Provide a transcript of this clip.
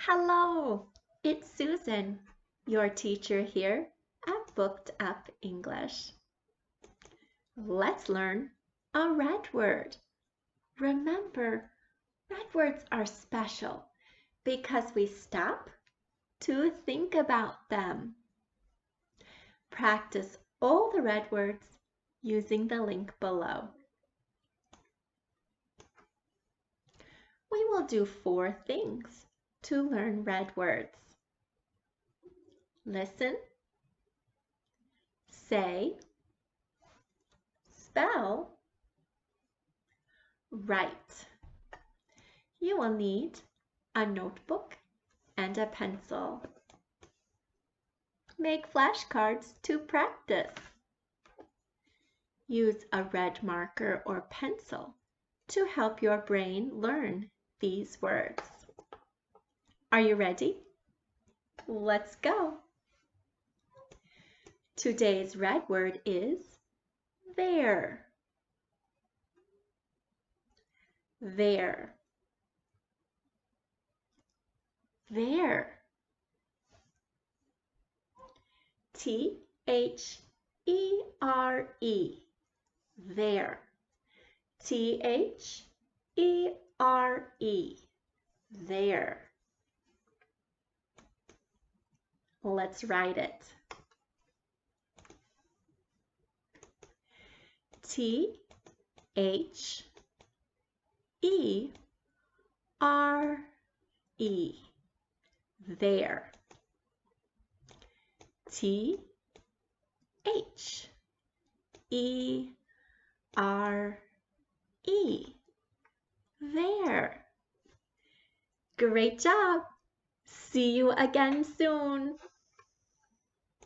Hello, it's Susan, your teacher here at Booked Up English. Let's learn a red word. Remember, red words are special because we stop to think about them. Practice all the red words using the link below. We will do 4 things to learn red words. Listen, say, spell, write. You will need a notebook and a pencil. Make flashcards to practice. Use a red marker or pencil to help your brain learn these words. Are you ready? Let's go. Today's red word is there. There. There. T-H-E-R-E. There. T-H-E-R-E. There. Let's write it. T-H-E-R-E. There. T-H-E-R-E. There. Great job. See you again soon.